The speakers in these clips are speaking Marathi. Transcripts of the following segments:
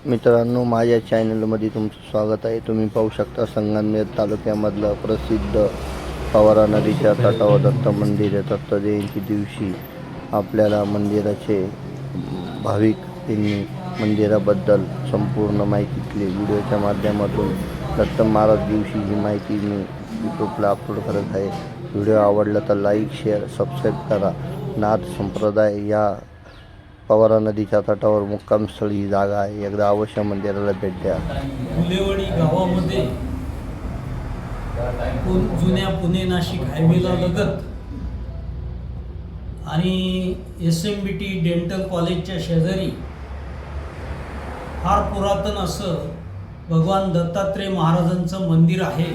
मित्रांनो, माझ्या चॅनलमध्ये तुमचं स्वागत आहे. तुम्ही पाहू शकता संगमनेर तालुक्यामधलं प्रसिद्ध पवारा नदीच्या तटावर दत्त मंदिर आहे. दत्त जयंती दिवशी आपल्याला मंदिराचे भाविक यांनी मंदिराबद्दल संपूर्ण माहिती दिली. व्हिडिओच्या माध्यमातून दत्त महाराज दिवशी ही माहिती मी यूट्यूबला अपलोड करत आहे. व्हिडिओ आवडला तर लाईक, शेअर, सबस्क्राईब करा. नाथ संप्रदाय या पवारा नदीच्या तटावर मुक्कामस्थळी ही जागा आहे. एकदा अवश्य मंदिराला भेट द्या. फुलेवाडी गावामध्ये जुन्या पुणे नाशिक हायवेला लगत आणि SMBT डेंटल कॉलेजच्या शेजारी फार पुरातन असं भगवान दत्तात्रय महाराजांचं मंदिर आहे.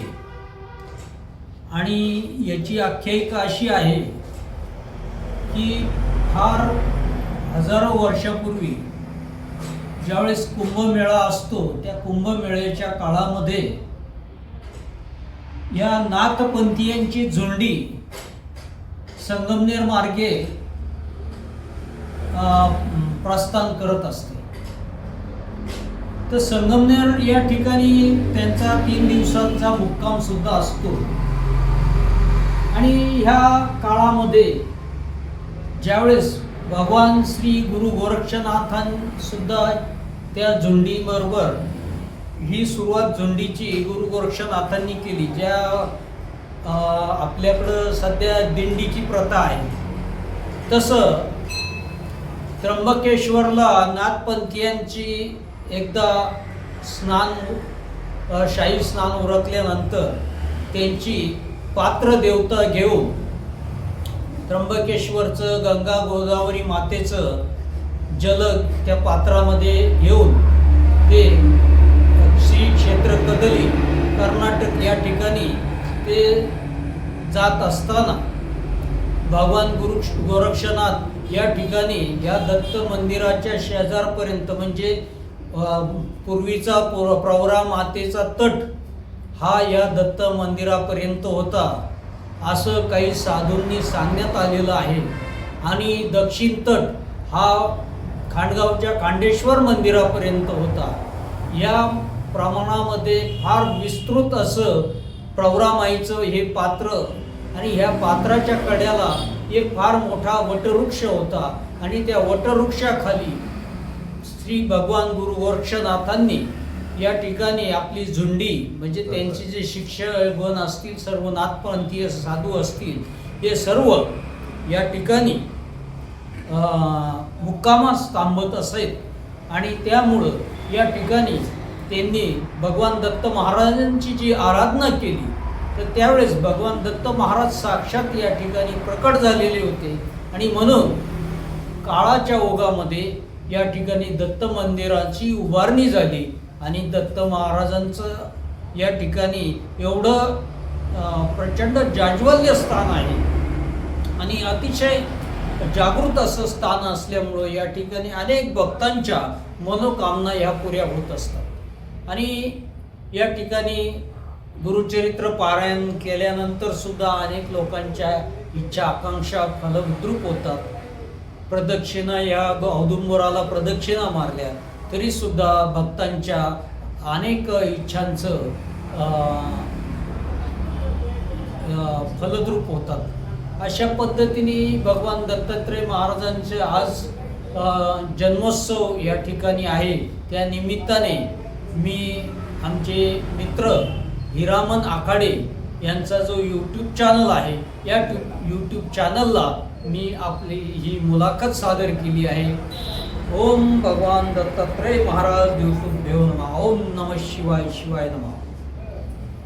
आणि याची आख्यायिका अशी आहे की फार हजारो वर्षापूर्वी ज्यावेळेस कुंभमेळा असतो, त्या कुंभमेळ्याच्या काळामध्ये या नाथपंथीयांची झुंडी संगमनेर मार्गे प्रस्थान करत असते. तर संगमनेर या ठिकाणी त्यांचा 3 दिवसांचा मुक्काम सुद्धा असतो. आणि ह्या काळामध्ये ज्यावेळेस भगवान श्री गुरु गोरक्षनाथांनी सुद्धा त्या झुंडीबरोबर ही सुरुवात झुंडीची गुरु गोरक्षनाथांनी केली. ज्या आपल्याकडं सध्या दिंडीची प्रथा आहे, तसं त्र्यंबकेश्वरला नाथपंथीयांची एकदा शाही स्नान उरकल्यानंतर त्यांची पात्र देवता घेऊन त्र्यंबकेश्वरचं गंगा गोदावरी मातेचं जल त्या पात्रामध्ये घेऊन ते श्री क्षेत्र कदली कर्नाटक या ठिकाणी ते जात असताना भगवान गुरु गोरक्षनाथ या ठिकाणी या दत्त मंदिराच्या शेजारपर्यंत, म्हणजे पूर्वीचा प्रवरा मातेचा तट हा या दत्त मंदिरापर्यंत होता असं काही साधूंनी सांगण्यात आलेलं आहे. आणि दक्षिण तट हा खांडगावच्या खांडेश्वर मंदिरापर्यंत होता. या प्रमाणामध्ये फार विस्तृत असं प्रवरामाईचं हे पात्र, आणि ह्या पात्राच्या कड्याला एक फार मोठा वटवृक्ष होता. आणि त्या वटवृक्षाखाली श्री भगवान गुरु गोरक्षनाथांनी या ठिकाणी आपली झुंडी, म्हणजे त्यांचे जे शिष्यगण असतील, सर्व नाथपंथीय साधू असतील, हे सर्व या ठिकाणी मुक्कामास थांबत असेल. आणि त्यामुळं या ठिकाणी त्यांनी भगवान दत्त महाराजांची जी आराधना केली, तर त्यावेळेस भगवान दत्त महाराज साक्षात या ठिकाणी प्रकट झालेले होते. आणि म्हणून काळाच्या ओघामध्ये या ठिकाणी दत्त मंदिराची उभारणी झाली. आणि दत्त महाराजांचं या ठिकाणी एवढं प्रचंड जाज्वल्य स्थान आहे आणि अतिशय जागृत असं स्थान असल्यामुळं या ठिकाणी अनेक भक्तांच्या मनोकामना ह्या पुऱ्या होत असतात. आणि या ठिकाणी गुरुचरित्र पारायण केल्यानंतर सुद्धा अनेक लोकांच्या इच्छा आकांक्षा फलद्रूप होतात. प्रदक्षिणा या औदुंबराला प्रदक्षिणा मारल्या तरी सुद्धा भक्तांच्या अनेक इच्छांचं फलद्रूप होतात. अशा पद्धतीने भगवान दत्तात्रय महाराजांचे आज जन्मोत्सव या ठिकाणी आहे. त्या निमित्ताने मी आमचे मित्र हिरामन आखाडे यांचा जो यूट्यूब चॅनल आहे, या यूट्यूब चॅनलला मी आपली ही मुलाखत सादर केली आहे. ओम भगवान दत्तात्रय महाराज देवतुभ्यो नमः. ओम नमः शिवाय. शिवाय नमः.